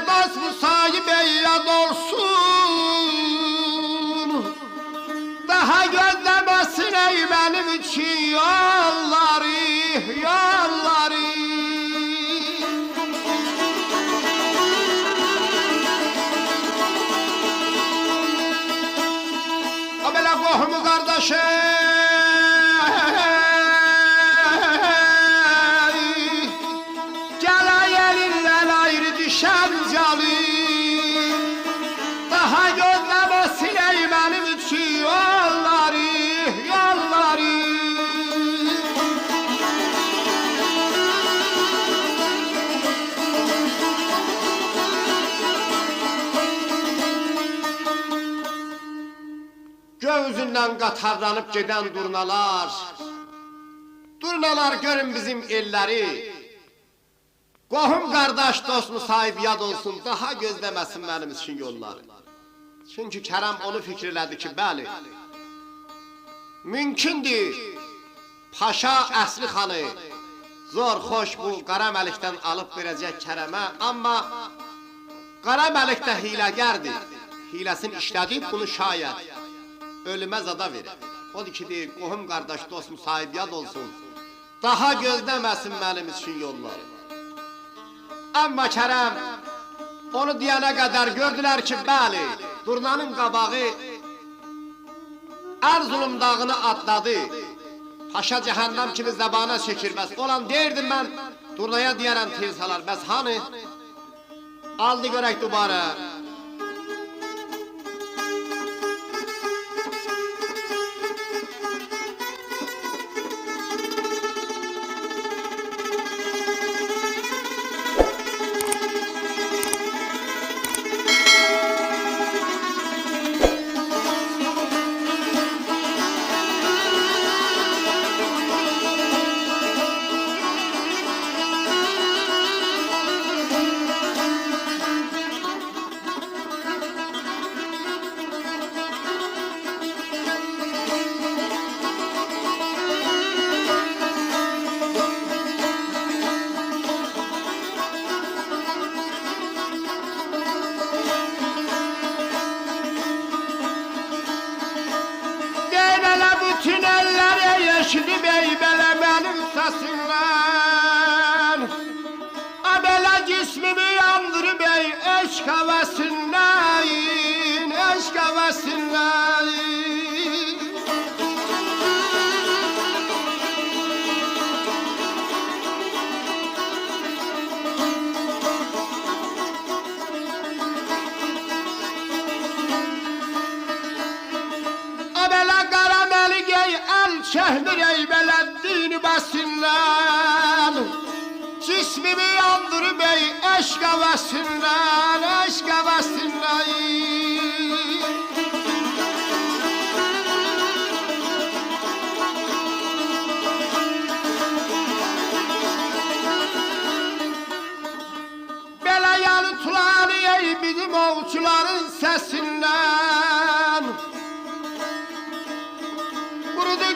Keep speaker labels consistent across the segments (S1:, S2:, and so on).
S1: dost müsahip yad olsun. Daha gözlemesin ey benim için yolları, yolları. O belə qohumu qardaşı gələ yerindən ayrı düşən calı. Daha gözləməsin ey mənim üçün yolları, yolları. Gözündən qatarlanıb gedən durnalar, durnalar görün bizim elləri. Qohum qardaş dost müsahib yad olsun, daha gözləməsin mənim üçün yolları. Çünki Kərəm onu fikir elədi ki, bəli, mümkündür Paşa Əsli xanı zor, xoş bu Qara Məlikdən alıb verəcək Kərəmə, amma Qara Məlik də hiləgərdir, hiləsini işlədib bunu şayət ölümə zada verir. Odur ki, deyir, qohum qardaş dost müsahib yad olsun, daha gözləməsin mənim üçün yolları. Amma Kərəm onu deyənə qədər gördülər ki, bəli, Durnanın qabağı Ərzulum dağını atladı. Paşa cəhənnəm kimi zəbana çəkirməz. Olan deyirdim mən, Durnaya deyərəm tez salar. Bəs hanı? Aldı görək dubara. Yeşili bey belə mənim səsimdən, a belə cismimi yandırıb ey eşq həvəsindən, eşq həvəsindən. Şehmir ey beləddini bəsinlər, cismimi yandırıb ey eşq həvəsindən, eşq həvəsindən. Belə yanı tulanı ey bizim ovçuların səsindən.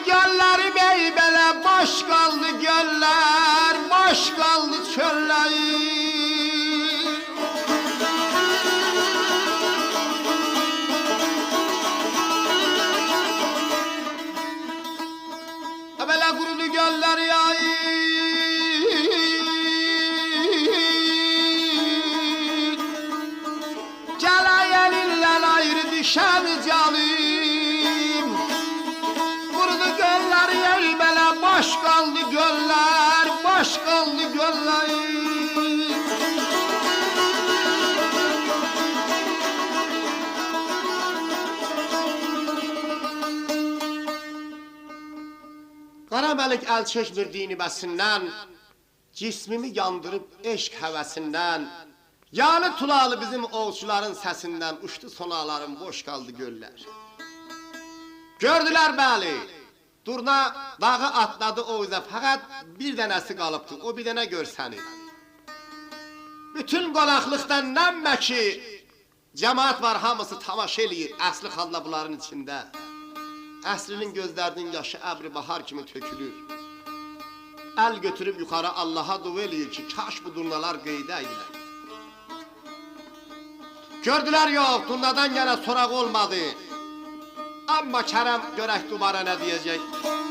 S1: Göllerim ey belə boş qaldı göllər, boş qaldı çöllər. Belə qurudu göllər ay, gələ yelinlə ayrı düşən calim. Boş qaldı göllər, boş qaldı göllər. Qara Məlik əl çəkmir dini bəsindən, cismimi yandırıb eşq həvəsindən. Yanı tulalı bizim ovçuların səsindən, uçdu sonalarım, boş qaldı göllər. Gördülər bəli, Durna dağı atladı o üzə, fəqət bir dənəsi qalıbdı, o bir dənə görsəni. Bütün qonaqlıqdan nəmmə ki, cəmaat var, hamısı tamaşa eləyir, Əsli xanla bunların içində. Əslinin gözlərinin yaşı əbri bahar kimi tökülür. Əl götürüb yuxarı Allaha dua eləyir ki, kaş bu durnalar qeydə idilər. Gördülər yox, Turnadan yenə soraq olmadı. Amma Kərəm görək dubara nə deyəcək.